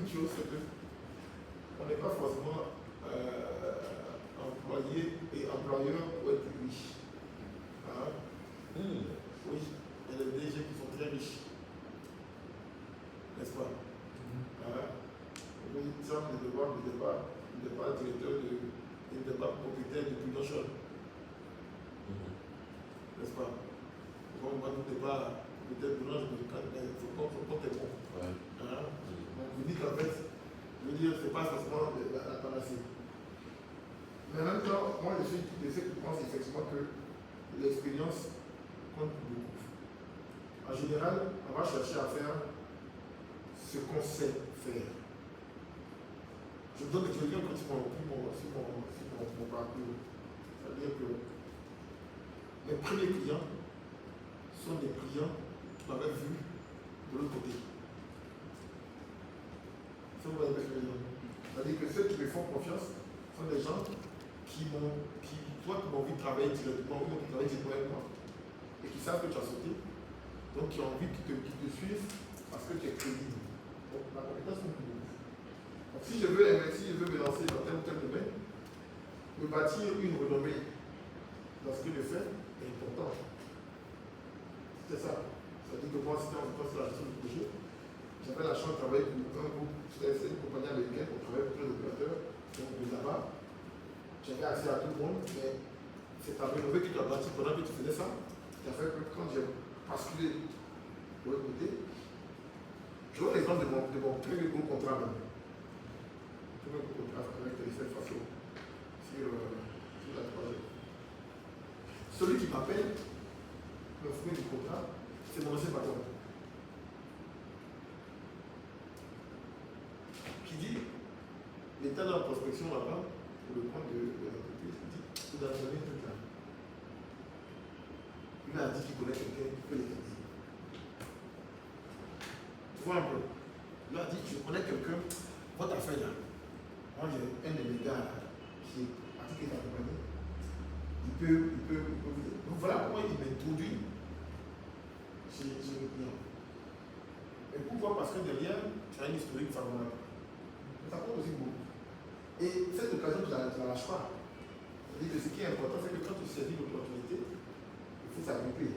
chose, c'est que on n'est pas forcément employé et employeur pour être riche. Hein? Oui, il y a des DG qui sont très riches. N'est-ce pas? Hein? Oui, Sam n'était pas directeur il n'était pas propriétaire de Prudential. N'est-ce pas? Donc, moi, je n'étais pas peut-être Prudential, mais son compte est bon. Ouais. Hein? Donc, vous dites qu'en fait, je veux dire, ce n'est pas forcément la panacée. Mais en même temps, moi, je suis de ceux qui pensent effectivement que l'expérience compte beaucoup. En général, on va chercher à faire ce qu'on sait faire. Je vous donne quelqu'un quand sur mon parcours. C'est-à-dire que mes premiers clients sont des clients qui m'avaient vu de l'autre côté. Ça vous voyez ce que je veux dire? C'est-à-dire que ceux qui me font confiance sont des gens qui m'ont envie de travailler directement avec moi et qui savent que tu as sauté, donc qui ont envie de te suivre parce que tu es crédible. Donc la compétence est plus beaucoup. Donc si je veux me lancer dans tel ou tel domaine, me bâtir une renommée dans ce que je fais est important. C'est ça. Ça veut dire que moi, c'était en poste de la gestion du projet. J'avais la chance de travailler pour un groupe, c'est une compagnie américaine, on travaillait pour plein d'opérateurs, donc de là-bas. J'avais accès à tout le monde, mais c'est ta renommée que tu as bâti pendant que tu faisais ça, qui a fait que quand j'ai basculé de l'autre côté, je vois l'exemple de mon premier gros contrat même. Mon premier gros contrat avec Téléphone Faso sur la 3G. Celui qui m'appelle, le fruit du contrat, c'est mon ancien patron. Qui dit, l'état de la prospection là-bas, pour le compte de l'entreprise, il dit, vous avez donné un truc là. Il a dit qu'il connaît quelqu'un qui peut les aider. Tu vois un peu. Il a dit, je connais quelqu'un, votre affaire là. Moi j'ai un de mes gars là, qui est pratiqué dans la compagnie. Il peut vous aider. Donc voilà comment il m'introduit chez le client. Et pourquoi? Parce que derrière, tu as une historique favorable. Ça compte aussi beaucoup. Et cette occasion, tu ne la lâches pas. C'est-à-dire que ce qui est important, c'est que quand tu saisis l'opportunité, il faut s'agripper.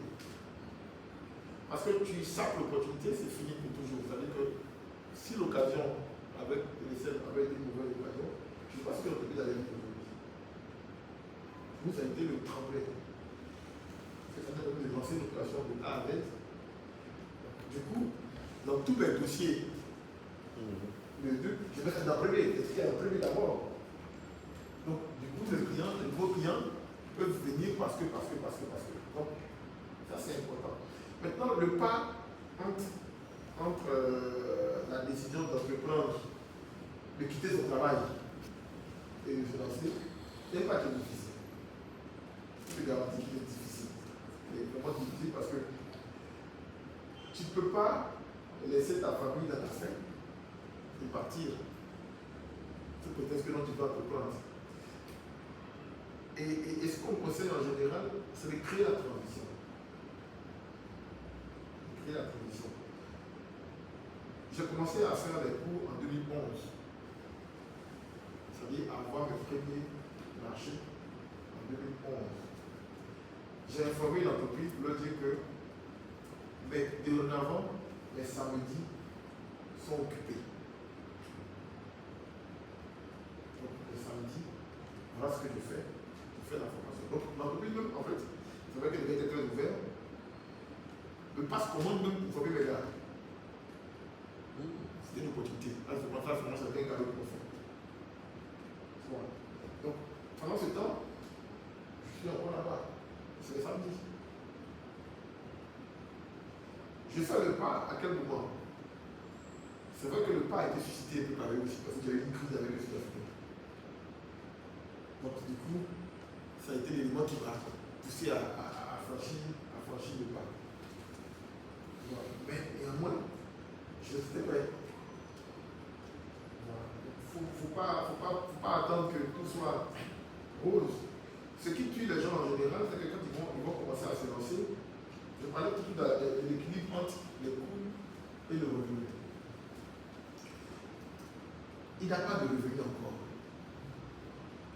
Parce que tu sapes l'opportunité, c'est fini pour toujours. C'est-à-dire que si l'occasion avec une mauvaise occasion, je ne sais pas ce que l'entreprise allait vivre aujourd'hui. Nous, ça a été le tremblé. Ça a permis de lancer l'opération de A à Z. Du coup, dans tous mes dossiers, je vais être d'imprimer, d'abord. Donc, du coup, les nouveaux clients peuvent venir parce que. Donc, ça c'est important. Maintenant, le pas entre la décision d'entreprendre, de quitter son travail et de se lancer, n'est pas très difficile. Je te garantis qu'il est difficile. Il est vraiment difficile parce que tu ne peux pas laisser ta famille dans ta faim et partir. C'est peut-être que non, tu dois entreprendre. Et ce qu'on conseille en général, c'est de créer la transition. J'ai commencé à faire des cours en 2011. C'est-à-dire à avoir mes premiers marchés en 2011. J'ai informé l'entreprise pour leur dire que dorénavant, les samedis sont occupés. Donc les samedis, voilà ce que je fais. Je fais la formation. Donc l'entreprise même, en fait, c'est vrai qu'elle était très ouverte. Me passe commande même pour former mes gars. C'était une opportunité. Là, je commence à faire un cadeau profond. Voilà. Donc, pendant ce temps, je suis encore là-bas. C'est le samedi. Je fais le pas à quel moment? C'est vrai que le pas a été suscité un peu par eux aussi, parce que j'avais une crise avec les Sud-Africains. Donc, du coup, ça a été l'élément qui m'a poussé à franchir le pas. Voilà. Mais néanmoins, je restais prêt. Il ne faut pas attendre que tout soit rose. Ce qui tue les gens en général, c'est que quand ils vont commencer à se lancer, je parlais tout de l'équilibre entre les coûts et le revenu. il n'a pas de revenu encore.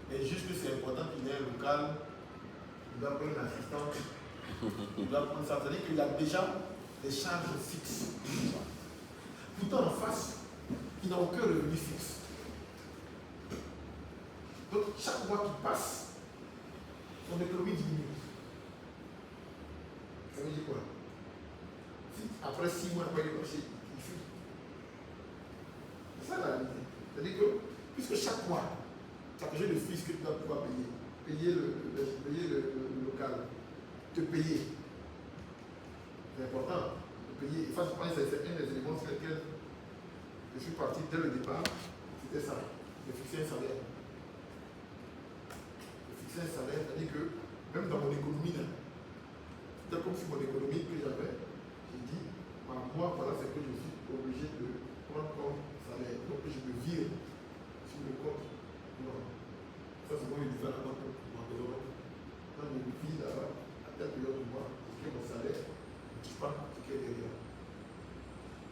Mais juste que c'est important qu'il ait un local, il doit prendre une assistante, il doit prendre ça. C'est-à-dire qu'il a déjà des charges fixes. Pourtant, en face, il n'a aucun revenu fixe. Donc, chaque mois qui passe, son économie diminue. Ça veut dire quoi? Si après 6 mois, après il marché, il fuit. C'est ça la réalité. C'est-à-dire que, puisque chaque mois, tu as besoin de fils que tu dois pouvoir payer. Payer le local. Te payer. C'est important. De payer. Enfin, je pense que c'est un des éléments sur lesquels je suis parti dès le départ. C'était ça. De fixer un salaire. De fixer un salaire, c'est-à-dire que, même dans mon économie, c'était comme si mon économie que j'avais, j'ai dit, par mois, voilà ce que je suis obligé de prendre comme salaire. Donc, je me vire sur le compte. Non. Ça, c'est moi, je disais à la banque pour moi. Quand je me vis là-bas, à telle période du mois, je crée mon salaire, je ne sais pas ce qui est derrière.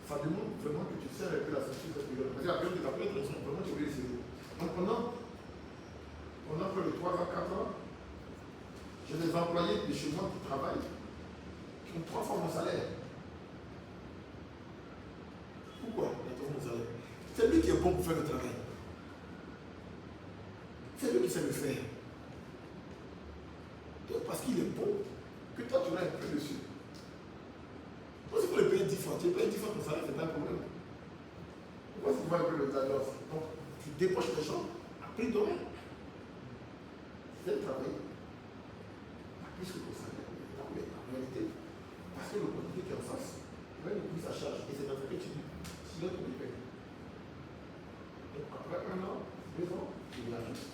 Ça demande vraiment que tu sais un peu la structure de cette période. Parce que la période de ta période, vraiment, tu veux essayer. Donc, pendant près de 3 ans, 4 ans, j'ai des employés de chez moi qui travaillent, qui ont 3 fois mon salaire. Pourquoi il a 3 fois mon salaire? C'est lui qui est bon pour faire le travail. C'est lui qui sait le faire. Donc, parce qu'il est bon, que toi tu l'as un peu dessus. Moi, si vous le payez 10 fois, tu payes 10 fois ton salaire, c'est pas un problème. Pourquoi si tu vois un peu le salaire? Donc, tu débauches les gens à prix d'horaire. C'est le travail. Plus que ton salaire. Mais en réalité, parce que le quantité qui est en face, il va le plus à charge. Et c'est dans ça que tu dis, si l'autre me paye. Donc après 1 an, 2 ans, tu l'ajoutes.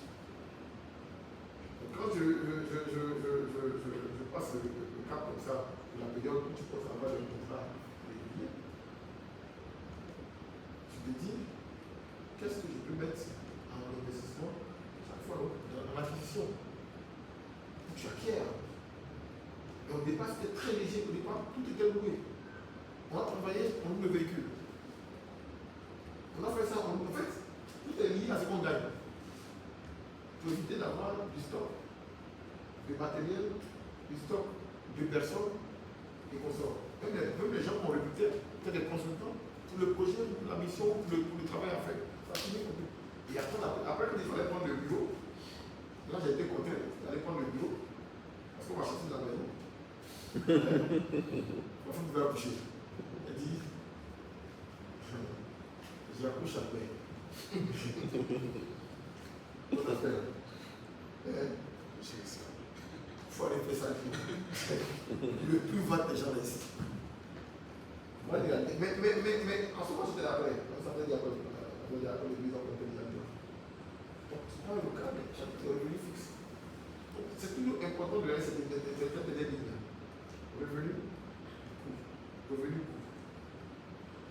Donc quand je passe le cap comme ça, la période où tu peux avoir le contrat régulier, tu te dis, qu'est-ce que je peux mettre en investissement chaque fois dans l'acquisition? Tu acquiers. Et au départ, c'était très léger. Au départ, tout était loué. On a travaillé, on loue le véhicule. On a fait ça, en fait, tout est lié à ce qu'on gagne. Pour éviter d'avoir du stock, de matériel, du stock, de personnes et qu'on sort. Même les gens qui ont réputé, c'est des consultants, pour le projet, pour la mission, pour le travail à faire. Ça finit comme tout. Et après, quand il fallait prendre le bureau, là j'ai été content, j'allais prendre le bureau, parce qu'on m'a sorti de la maison. La femme devait accoucher. Elle dit, je l'accouche après. Qu'on appelle. Il faut aller faire ça. Le plus va des gens ici. Mais en ce moment, j'étais là après. Ça veut dire après les 2 ans qu'on fait des avions. Donc, c'est pas un local, mais tu as des revenus fixes. Donc, c'est toujours important de laisser des lignes. Revenu, coût. Revenu, coût.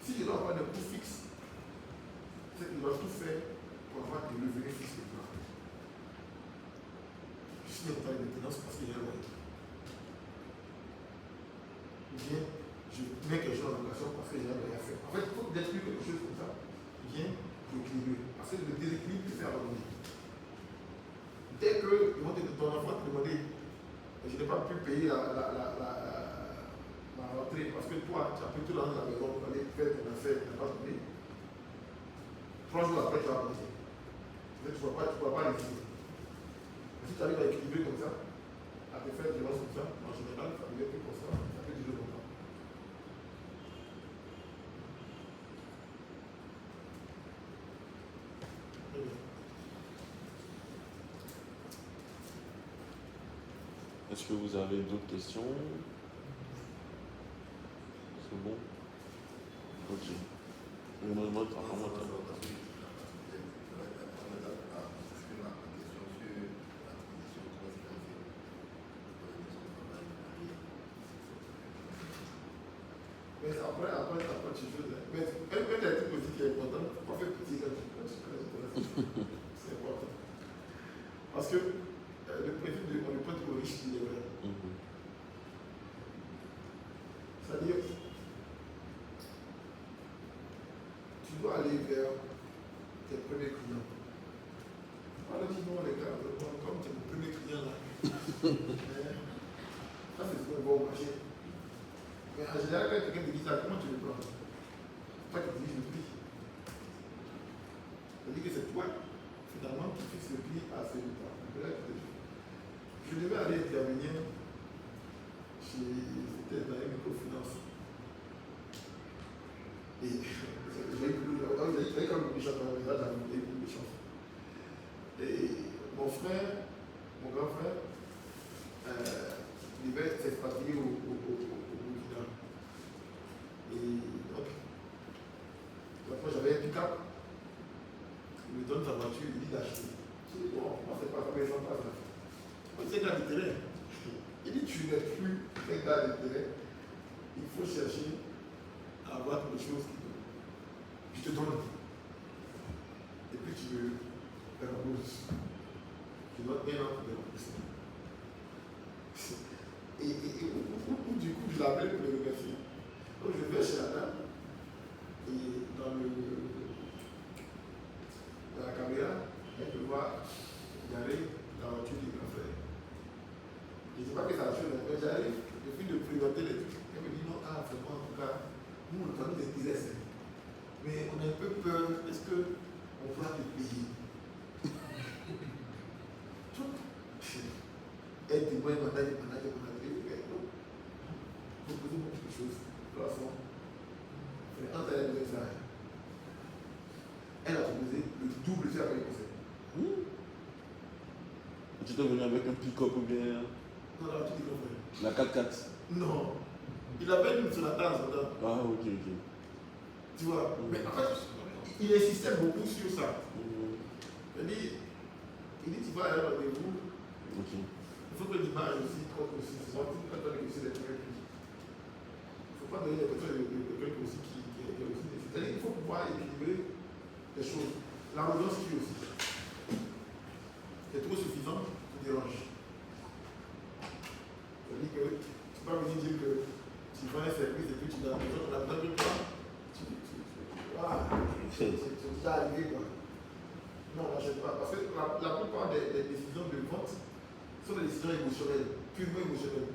Si je dois avoir des coûts fixes, c'est qu'il doit tout faire pour avoir des revenus fixes. Je suis en train de maintenance parce qu'il y a un loyer. Ou bien, je mets quelque chose en location parce qu'il y a un loyer à faire. En fait, il faut détruire quelque chose comme ça, bien pour équilibrer. Parce que le déséquilibre peut faire abandonner. Dès que ton enfant te demander, je n'ai pas pu payer la rentrée parce que toi, tu as pris tout l'argent de la maison pour aller faire ton affaire, tu n'as pas donné. 3 jours après, tu vas abandonner. Tu ne pourras pas l'équilibrer. Si tu arrives à équilibrer comme ça, à te faire des violences comme ça, en général, ça devient plus constant, ça peut durer longtemps. Est-ce que vous avez d'autres questions? C'est bon? Ok. Mais après, tu fais. Mais un des trucs aussi qui est important, il ne faut pas faire petit quand tu connais. C'est important. Parce que le principe de on ne peut être riche, il est vrai. C'est-à-dire, tu dois aller vers tes premier client. Voilà, dis non, les gars, comme tu es mon premier client là. Ça, c'est ce qu'on va au marché. Mais en général, quand quelqu'un te dit ça, comment tu le prends? Toi qui te dis le prix. C'est-à-dire que c'est toi, finalement, qui fixe le prix à celui là. Je devais aller intervenir c'était dans une microfinance. Et j'ai eu comme une chance dans le visage, j'avais eu beaucoup de chance. Et mon frère, mon grand frère, il devait s'expatrier au Burkina. Et donc, après j'avais un pick-up, il me donne sa voiture, il dit d'acheter. Je dis, bon, moi c'est pas comme les gens passent là. C'est un gars de terrain. Il dit, tu n'es plus un gars de terrain. Il faut chercher à avoir des choses qui te donnent. Et puis tu me rembourses. Tu dois bien en te rembourser. Et du coup, je l'appelle pour le remercier. Donc je vais chez la dame. Et dans la caméra, elle peut voir garer la voiture du grand frère. Je ne dis pas que ça a changé, mais j'arrive, je finis de présenter les trucs. Elle me dit non, vraiment, en tout cas, nous, ça nous intéresse. Mais on a un peu peur, est-ce qu'on pourra te payer? Elle témoigne, on a dit, proposer beaucoup de choses. De toute façon, entre elle et ça, elle a proposé le double de ce qu'elle pensait. Tu t'es venu avec un pick-up ou bien Non, la voiture du grand frère. la 4x4? Non. Il avait une sur la table, Ah, ok. Tu vois, mais en fait, il insistait beaucoup sur ça. Il dit, tu vas aller au rendez-vous. Ok. Il faut que l'image aussi compte aussi. C'est sorti quand on négocier les trucs. Il ne faut pas donner les personnes de trucs aussi qui est aussi nécessaire. C'est-à-dire qu'il faut pouvoir équilibrer les choses. L'arrogance qui aussi. C'est trop suffisant, ça dérange. C'est-à-dire que tu ne peux pas venir dire que tu vends un service et puis tu as besoin de toi. Voilà, c'est déjà arrivé quoi. Non, on n'achète pas. Parce que la plupart des décisions de vente sont des décisions émotionnelles, purement émotionnelles.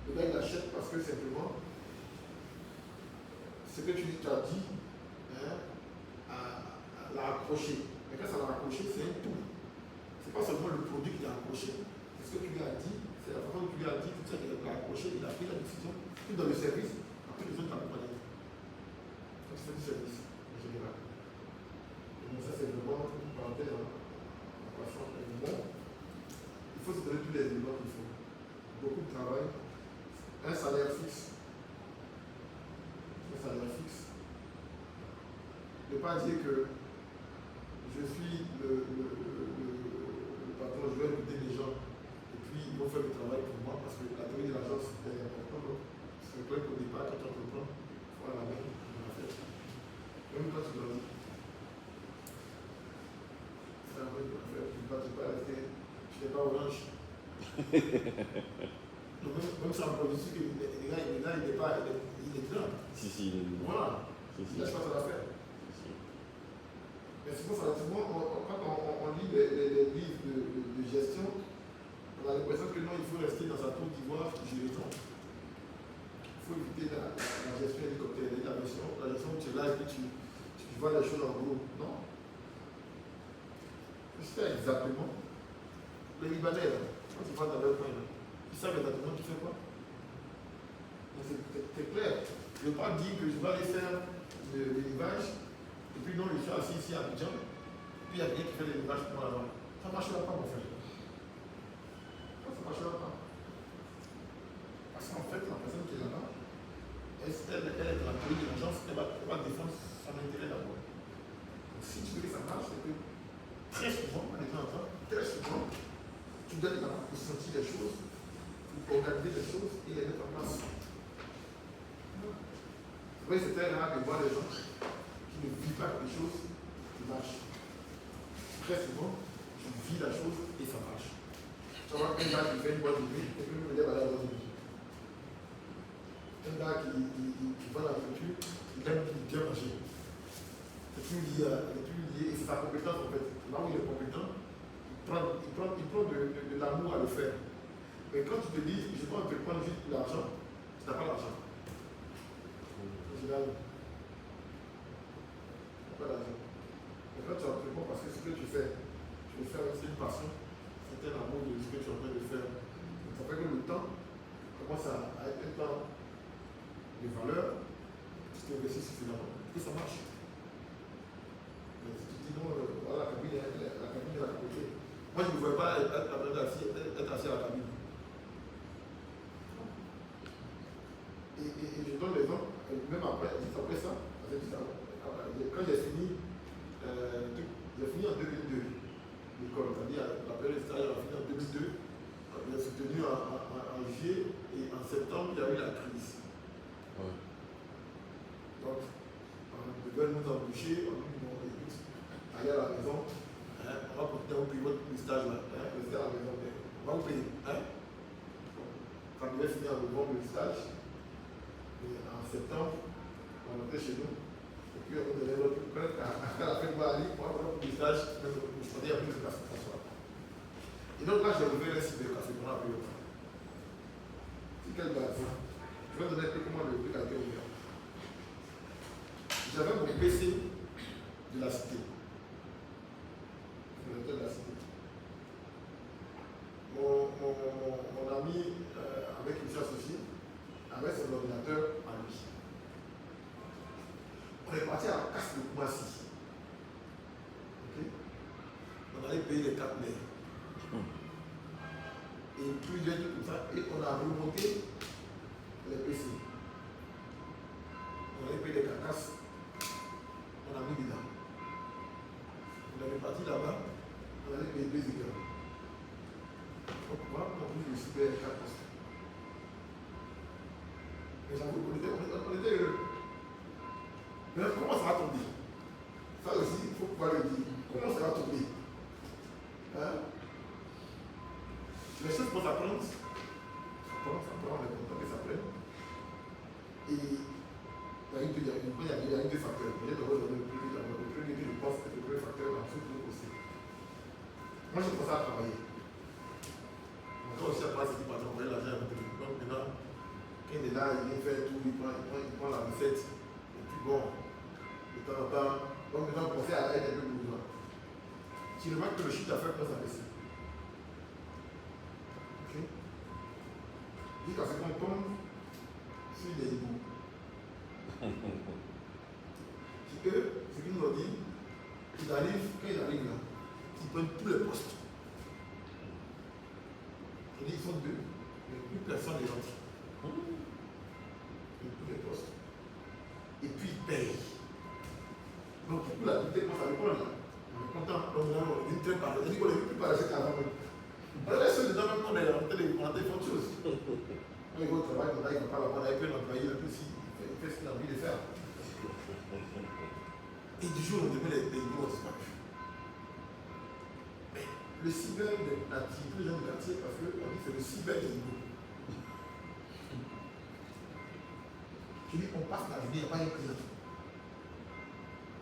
Le gars il achète parce que simplement ce que tu as dit l'a accroché. Mais quand ça l'a accroché, c'est un tout. C'est pas seulement le produit qui l'a accroché. C'est ce que tu lui as dit, c'est la façon dont tu lui as dit, tout ça qu'il l'a accroché, il a pris la décision. Tout dans le service, après les autres t'accompagnent. Donc c'est du service en général. Donc ça c'est vraiment une parenthèse en passant. Bon, il faut se donner tous les éléments qu'il faut. Beaucoup de travail, un salaire fixe. Un salaire fixe. Ne pas dire que je suis le patron, je vais écouter les gens et puis ils vont faire le travail pour moi parce que la théorie de l'agence est importante. C'est vrai qu'au départ, quand tu entreprends, il faut avoir la main dans la fête. Même quand tu grandis. C'est un peu de faire. Tu ne peux pas rester, tu n'es pas orange. Donc même ça on produit que les gars, il n'est pas, il est grand. Si, il est voilà. Il lâche pas ça à faire. Mais c'est pour ça, souvent, quand on lit les livres de gestion, on a l'impression que non, il faut rester dans sa tour d'ivoire et gérer ça. Il faut éviter la gestion hélicoptère, la gestion où tu es là et puis tu vois les choses en gros. Non. C'est exactement. Les Libanais, là, quand tu vas dans leur coin, ils savent exactement tu fais quoi. C'est clair. Je ne veux pas dire que je vais aller faire le l'élevage. Et puis non, je suis assis ici à Abidjan, puis il y a quelqu'un qui fait l'élevage pour moi là-bas. Ça ne marchera pas, mon frère. Ça ne marchera pas. Parce qu'en fait, la personne qui est là-bas, elle est dans la police de l'agence, elle va défendre son intérêt d'abord. Donc si tu veux que ça marche, c'est que très souvent, on est en train, très souvent, tu dois être capable de sentir les choses, pour organiser les choses et les mettre en place. Oui, c'est très rare de voir les gens qui ne vivent pas quelque chose qui marche. Très souvent, tu vis la chose et ça marche. Tu vois, un gars qui fait une boîte de nuit, et puis il me lève à la boîte de nuit. Un gars qui vend la nourriture, il aime bien manger. Et puis il y a et c'est sa compétence en fait. Là où il est compétent, il prend de l'amour à le faire. Mais quand tu te dis, je dois te prendre juste pour l'argent, tu n'as pas l'argent. Tu n'as pas l'argent. Mais quand tu entreprends, parce que ce que tu fais, c'est une passion, c'est un amour de ce que tu es en train de faire. Donc ça fait que le temps commence à être un temps de valeur, tu t'investis suffisamment, et ça marche. Mais si tu dis non, voilà, la cabine est à côté. Moi, je ne voulais pas être assis à la cabine. Et je donne l'exemple, même après ça, quand j'ai fini en 2002, l'école, c'est-à-dire la période de stage, on a fini en 2002, on a soutenu en juillet et en septembre, il y a eu la crise. Ouais. Donc, on devait nous embaucher, on dit bon, écoute, allez à la maison, hein, on va continuer à vous payer votre stage là, hein, restez à la maison, mais on va vous payer. Hein. Quand on devait finir en novembre le stage, et en septembre, on était chez nous. Et puis on donnait l'autre prêtre à la fin de ma vie, moi, pour le stage, je prenais un peu de café pour s'asseoir. Et donc là, j'ai ouvert un cybercafé pour la période. C'est quelle base? Je vais donner un peu comment le truc a été ouvert. J'avais mon PC de la cité. Le de la cité. Mon ami avec qui je suis associé avait son ordinateur à lui. On est parti à la casse de Koumassi. Okay? On allait payer les 4 mails. Et plusieurs trucs comme ça. Et on a remonté les PC. On allait payer les carcasses. On a mis dedans. On est parti là-bas. On allait payer 2 écoles. Donc voilà, on a vu le cyber 4 postes. Mais j'avoue qu'on était heureux. Mais comment ça va tomber? Ça aussi, il faut pouvoir le dire. Comment ça va tomber? Hein? Les choses qu'on s'apprend, on est content que ça prenne. Et il y a eu 2 facteurs. Peut-être qu'on va donner le premier que je pense que le premier facteur dans ce que aussi. Moi, j'ai commencé à travailler. Quand aussi après, c'est dit, patron, vous voyez l'argent à votre. Donc maintenant, quand il est là, il vient faire tout, il prend la recette. Et puis bon, de temps en temps, donc maintenant, on pensait à être un peu bourgeois. Tu remarques que le chiffre d'affaires commence à baisser. Ok? Jusqu'à ce qu'on tombe sur les hiboux. C'est eux, ce qu'ils nous ont dit, quand ils arrivent là, ils prennent tous les postes. Ils sont 2, mais plus personne ne rentre. Tous les postes. Et puis ils payent. Donc du coup la vie commence à répondre là. On est content. Donc on est très parlé. On dit qu'on n'est plus parlé avant. On est resté dedans même quand on est rentré fait autre chose. Quand il va au travail, il ne va pas la prendre avec un employé, il fait ce qu'il a envie de faire. Et du jour au lendemain, les mots ont disparu. Le cyber des natifs, les gens du quartier, parce qu'on dit que c'est le cyber des Igbo. Je dis, on passe la journée, il n'y a pas un client.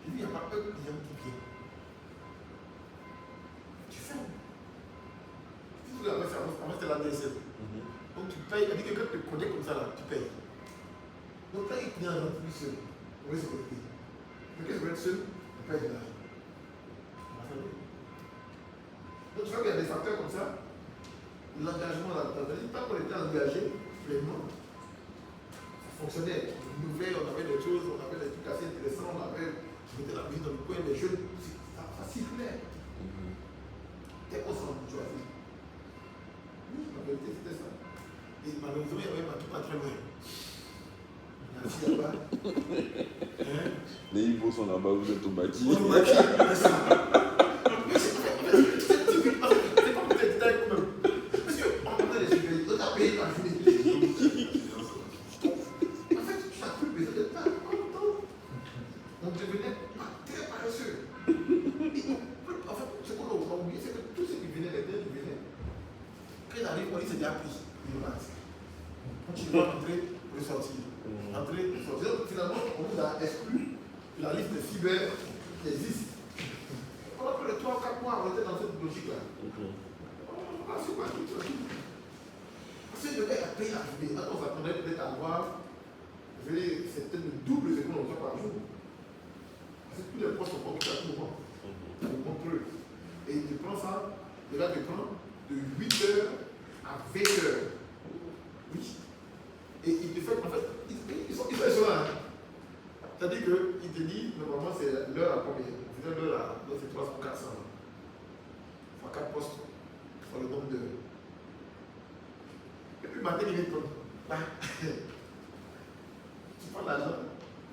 Je dis, il n'y a pas un client qui vient. Tu fais. Si vous avez ça, avant c'était la DSL. Donc tu payes, il dit que quand tu te connais comme ça, là, tu payes. Donc quand il client rentre plus seul, on va se connecter. Mais quand il va être seul, on paye de l'argent. Donc tu vois qu'il y a des facteurs comme ça. L'engagement là-dedans. Tant qu'on était engagé, pleinement, ça fonctionnait. On avait des choses, on avait des trucs assez intéressants, on mettait la musique dans le coin, les jeunes, ça circulait. Dès qu'on s'en choisit. Oui, la vérité c'était ça. Et malheureusement, il y avait un bâtiment pas très loin. Merci là-bas. Hein? Les Igbos sont là-bas, vous êtes au bâti. On est au bâti, c'est ça. Finalement, on nous a exclu de la liste des cyber qui existe. logique là. Ok. Ah, c'est pas tout. Parce que le gars a payé à arriver. On s'attendait peut-être à avoir, je veux dire, c'est peut-être le double de ce qu'on reçoit par jour. Parce que tous les postes sont pas occupés à tout moment. Le contrôle. Et il te prend ça, le gars te prend de 8h à 20h. Oui. Et il te fait, en fait, ils sont là. Hein. C'est-à-dire qu'il te dit, normalement, c'est l'heure à combien? On faisait l'heure à, donc c'est 300 400. Fois 4 postes, fois le nombre d'heures. Et puis, matin, il est comme, bah, tu prends l'argent,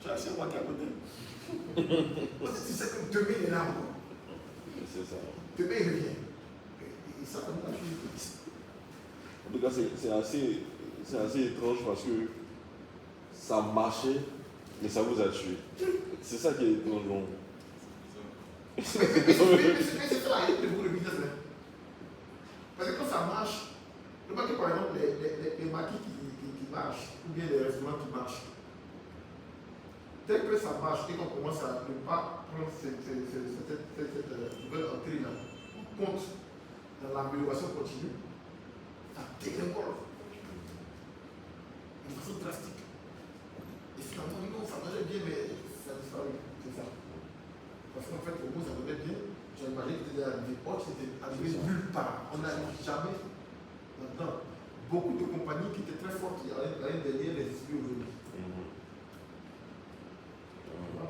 tu as acheté moi qui est à côté. Parce que tu sais que demain, il est là encore. C'est ça. Demain, il revient. Et ça, comme la fille. En tout cas, c'est assez étrange parce que ça marchait, mais ça vous a tué. C'est ça qui est étrange. Mais c'est ça, il y a beaucoup de business. Parce que quand ça marche, le marché, par exemple, les maquis qui marchent, ou bien les restaurants qui marchent, dès que ça marche et qu'on commence à ne pas prendre cette nouvelle entrée-là, on compte dans l'amélioration continue, ça dégringole de façon drastique. Et finalement, non, ça marchait bien, mais ça disparaît. C'est ça. Parce qu'en fait, au moins, ça donnait bien. J'ai imaginé que c'était arrivé. Or, c'était arrivé nulle part. On n'arrive jamais là-dedans. Beaucoup de compagnies qui étaient très fortes l'année dernière n'existent plus aujourd'hui.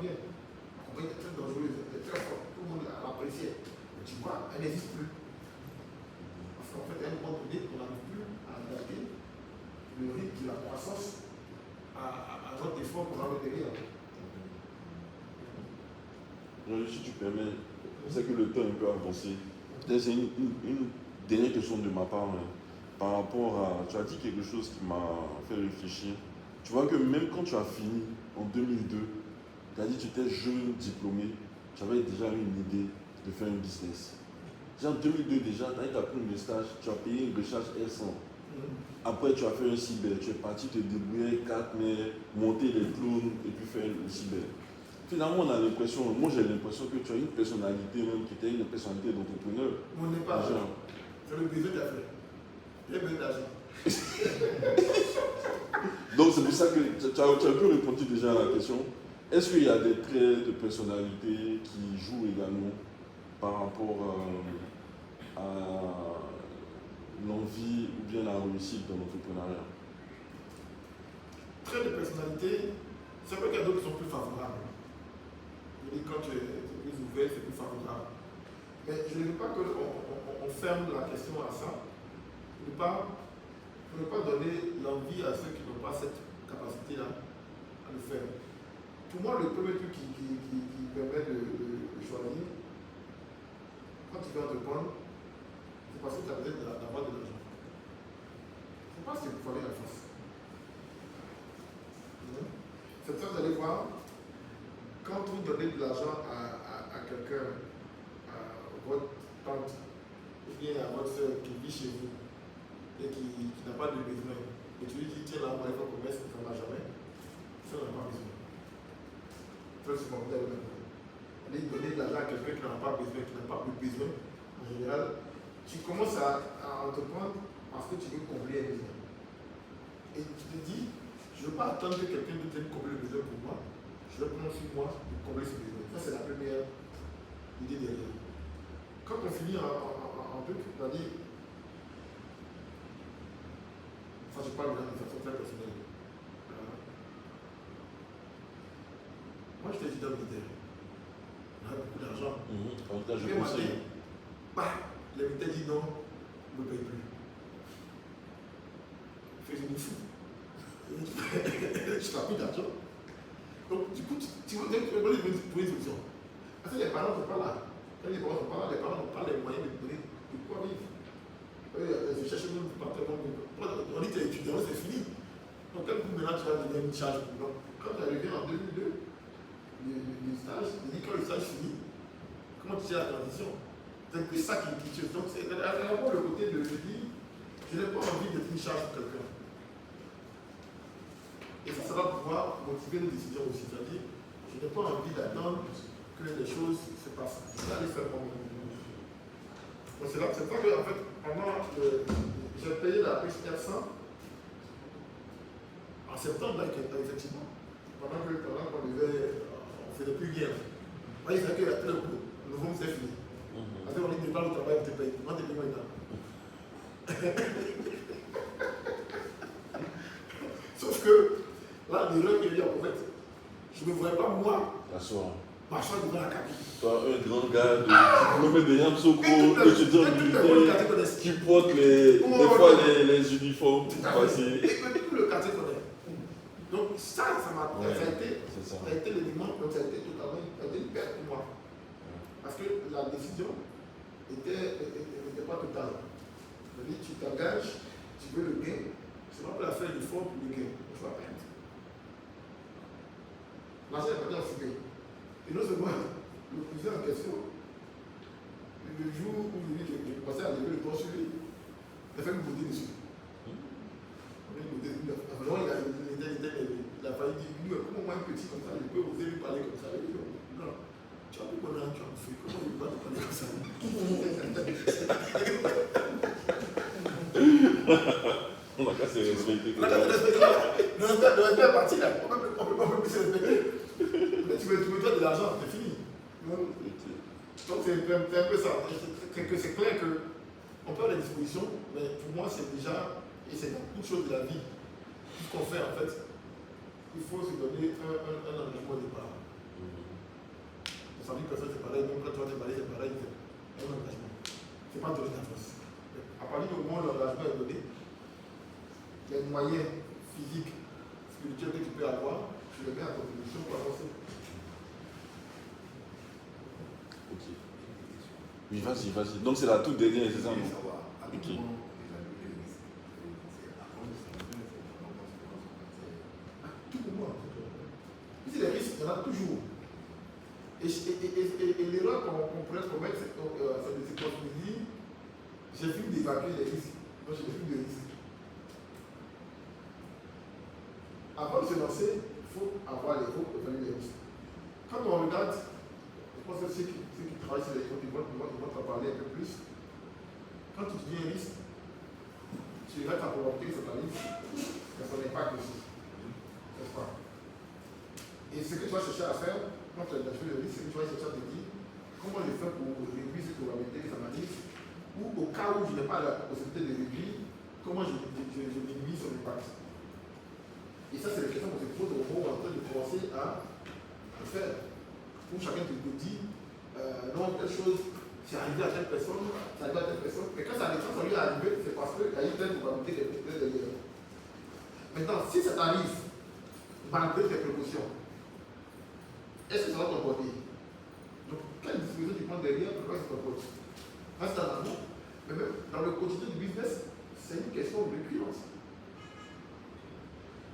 Bien. La compagnie était très dangereuse, elle était très forte. Tout le monde l'appréciait. Mais tu vois, elle n'existe plus. Parce qu'en fait, à un moment donné, on n'arrive plus à adapter le rythme de la croissance à notre effort qu'on avait derrière. Si tu permets, je sais que le temps est un peu avancé. Peut-être c'est une dernière question de ma part. Hein. Par rapport à. Tu as dit quelque chose qui m'a fait réfléchir. Tu vois que même quand tu as fini en 2002, tu as dit que tu étais jeune, diplômé, tu avais déjà une idée de faire un business. En 2002 déjà, tu as eu ta première stage, tu as payé une recharge R100. Après, tu as fait un cyber, tu es parti te débrouiller 4 mais monter les clones et puis faire le cyber. Finalement, on a l'impression, moi j'ai l'impression que tu as une personnalité même qui était une personnalité d'entrepreneur. On n'est pas genre. C'est le besoin d'affaires. Il y a besoin d'argent. Donc c'est pour ça que tu as un peu répondu déjà à la question. Est-ce qu'il y a des traits de personnalité qui jouent également par rapport à l'envie ou bien la réussite dans l'entrepreneuriat? Traits de personnalité, c'est vrai qu'il y a d'autres qui sont plus favorables. Je dis quand tu es plus ouvert, c'est plus favorable. Mais je ne veux pas qu'on ferme la question à ça. Pour ne pas donner l'envie à ceux qui n'ont pas cette capacité-là à le faire. Pour moi, le premier truc qui permet de choisir, quand tu veux entreprendre, c'est parce que tu as besoin d'avoir de l'argent. Il ne faut pas se voiler la face. C'est ça, vous allez voir, quand vous donnez de l'argent à quelqu'un, à votre tante, ou bien à votre soeur qui vit chez vous, et qui n'a pas de besoin, et tu lui dis, tiens là, moi, il faut qu'on mette, ça ne va jamais, ça n'a pas besoin. Très souvent, vous avez besoin. Allez donner de l'argent à quelqu'un qui n'en a pas besoin, qui n'a pas besoin, en général, tu commences à entreprendre parce que tu veux combler un besoin. Et tu te dis, je ne veux pas attendre que quelqu'un vienne combler le besoin pour moi, je vais prendre sur moi pour combler ce besoin. Ça, c'est la première idée derrière. Quand on finit en truc, on va dire, ça je parle de façon très personnelle. Moi, j'étais étudiant militaire. On avait beaucoup d'argent. En tout cas, je conseille. Les militaires disent non, on ne me paye plus. Fais une fou. Je n'ai plus d'argent. Donc, du coup, tu veux trouver une solution. Parce que les parents ne sont pas là. Quand les parents ne sont pas là, les parents n'ont pas les moyens de donner de quoi vivre. Je cherche même pas très bon. On dit que tu es étudiant, c'est fini. Donc, quand maintenant tu vas donner une charge pour moi. Quand tu es arrivé en 2002, le stage, je dis quand le stage finit, comment tu gères la transition? C'est plus ça qui tue. Donc, c'est vraiment le côté de dire, je n'ai pas envie d'être une charge pour quelqu'un. Et ça va pouvoir motiver nos décisions aussi. C'est-à-dire, je n'ai pas envie d'attendre que les choses se passent. Je vais aller faire mon boulot. Donc c'est là que en fait, j'ai payé la pêche R100 en septembre, là, effectivement, pendant qu'on devait, on faisait plus bien. Moi, il savait que le nouveau c'est fini. Parce qu'on dit, pas le travail, on te paye. Moi, tu payes maintenant. Sauf que, là, l'erreur qu'il y a, en fait, je ne me voyais pas, moi, marchant devant la cabine. Toi, un grand gars de diplômé de Yamsoko, étudiant militaire, qui porte des fois les uniformes pour passer. Et que tout le quartier connaît. Donc ça a été l'élément, donc ça a été totalement une perte pour moi. Parce que la décision n'était pas totale. C'est-à-dire, tu t'engages, tu veux le gain, c'est pas pour la faire l'effort pour le gain, tu vas perdre. L'argent est parti en fumée. Et non seulement le président en question, le jour où j'ai commencé à lever le doigt sur lui, il a fait me bouder dessus. Il a failli dire, comment moi un petit comme ça, je peux oser lui parler comme ça. Non, tu as plus qu'on a, tu as bouffé, comment il va te parler comme ça? On n'a qu'à se respecter. Le respect est parti là, on peut plus se respecter. Mais tu veux toi de l'argent, c'est fini. Donc c'est un peu ça. C'est clair qu'on peut avoir des dispositions, mais pour moi c'est déjà, et c'est dans beaucoup de choses de la vie, tout ce qu'on fait en fait, il faut se donner un engagement au départ. Ça dit que personne c'est pareil, même quand toi t'es pareil, c'est pareil, c'est un engagement. C'est pas donner d'avance. À partir du moment où l'engagement est donné, les moyens physiques, spirituels que tu peux avoir, tu les mets à contribution pour avancer. Ok. Oui, vas-y. Donc c'est la toute dernière, c'est ça, non? Ok. Ici, les risques, il y en a toujours. Et l'erreur qu'on pourrait commettre, c'est de se dire, j'ai fini d'évacuer les risques. Donc, j'ai plus de risques. Avant de se lancer, il faut évaluer les risques. Quand on regarde, je pense que ceux qui travaillent sur les comptes, ils vont t'en parler un peu plus. Quand tu dis un risque, tu regardes ta probabilité sur ta liste, mais son impact aussi. N'est-ce pas? Et ce que tu vas chercher à faire, quand tu as fait le risque, c'est que tu vas chercher à te dire comment je fais pour réduire cette probabilité, ça m'analyse, ou au cas où je n'ai pas la possibilité de réduire, comment je minimise son impact. Et ça, c'est la question qu'on se pose au moment où on est en train de commencer à le faire. Où chacun te dit, non, telle chose, c'est arrivé à telle personne, ça arrive à telle personne, mais quand ça lui est arrivé, c'est parce qu'il y a eu telle probabilité derrière. Maintenant, si ça t'arrive, malgré tes précautions, est-ce que ça va t'emporter? Donc, quelle disposition tu prends derrière pour que ça t'emporte? Reste en amont, mais même dans le quotidien du business, c'est une question de récurrence.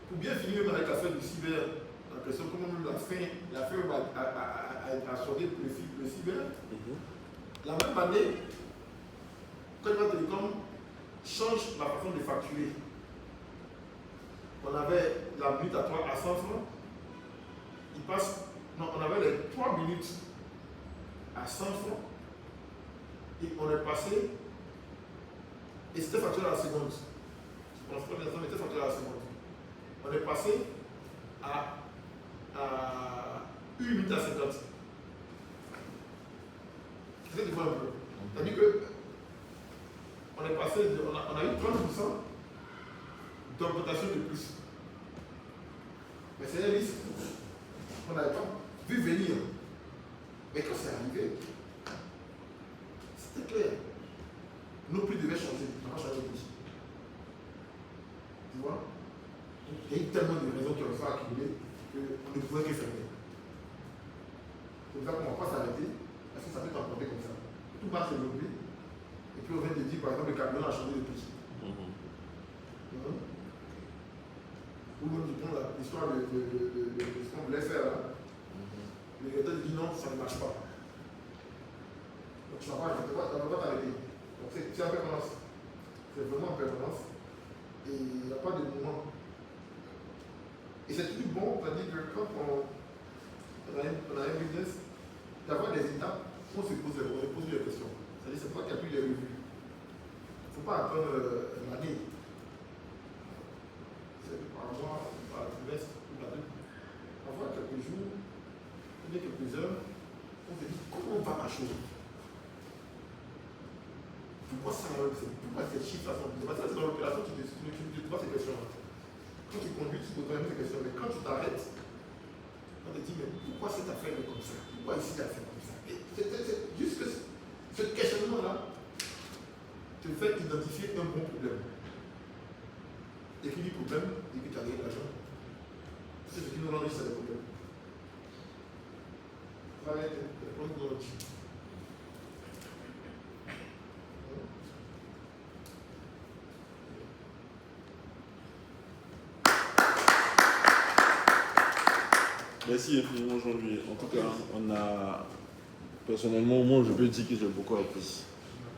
Pour bien finir avec l'affaire du cyber, la question comment même la fin a sonné le cyber, la même année, Côte Télécom change la façon de facturer. On avait la minute à 100 francs, on avait les 3 minutes à 100 francs, et on est passé, et c'était facturé à la seconde. On ne était facturé à la seconde. On est passé à 1 minute à 50. C'est ce que tu vois un peu. C'est-à-dire que on est passé, on a eu 30% d'augmentation de plus. Mais c'est un risque qu'on n'avait pas vu venir. Mais quand c'est arrivé, c'était clair. Nos prix devaient changer. On va changer de prix. Tu vois? Il y a eu tellement de raisons qui ont fait accumuler qu'on ne pouvait que fermer. C'est pour ça qu'on ne va pas s'arrêter, parce que ça peut t'emporter comme ça. Tout marche aujourd'hui, et puis on vient de dire, par exemple, le camion a changé de prix. Ou même, tu prends l'histoire de ce qu'on voulait faire là. Le directeur dit non, ça ne marche pas. Donc tu vas pas t'arrêter. Donc c'est en permanence. C'est vraiment en permanence. Et il n'y a pas de moment. Et c'est toujours bon, c'est-à-dire que quand on a un business, d'avoir des étapes où on se pose des questions. C'est-à-dire c'est toi qui as pris les revues. Il ne faut pas attendre l'année. C'est par mois, par trimestre, ou par deux. Avoir quelques jours, ou bien quelques heures, on se dit comment va ma chose. Pourquoi ça, pourquoi ces chiffres sont plus? Parce que dans l'opération, tu te poses ces questions. Quand tu conduis, tu te poses ces questions. Mais quand tu t'arrêtes, on te dit, mais pourquoi cette affaire est comme ça? Pourquoi ici elle fait comme ça? Et c'est juste que ce questionnement-là te fait identifier un bon problème. Et qui dit problème, dit que tu as gagné l'argent. C'est ce qui nous enrichit, c'est le problème. Voilà, le problème de notre vie. Merci infiniment aujourd'hui. En tout cas, on a personnellement, moi je peux dire que j'ai beaucoup appris.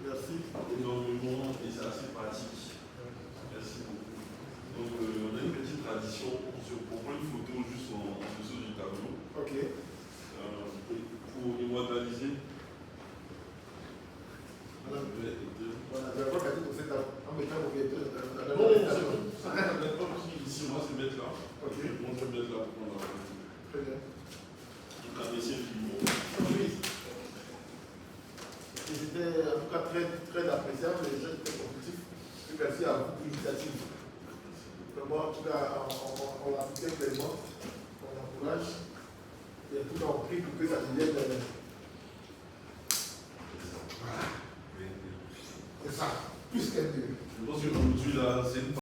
Merci. Énormément et c'est assez pratique. Merci beaucoup. Donc on a une petite tradition, on prend une photo juste en dessous du tableau. Ok. Pour immortaliser. Voilà. On a pas regardé pour cette table. En mettant au vieux. Non, c'est bon. Ça ne pas ici, moi c'est mettre là. Ok. Moi je vais mettre là pour prendre la photo. Très bien. Donc merci infiniment. Oui. C'était en tout cas très, très appréciable, les jeunes très constructifs. Merci à vous pour l'initiative. Moi, en tout cas, on l'appliquait pleinement, on encourage, et en tout cas, on prie pour que ça devienne. Voilà. C'est ça, plus qu'un mieux. Je pense qu'aujourd'hui, là, c'est une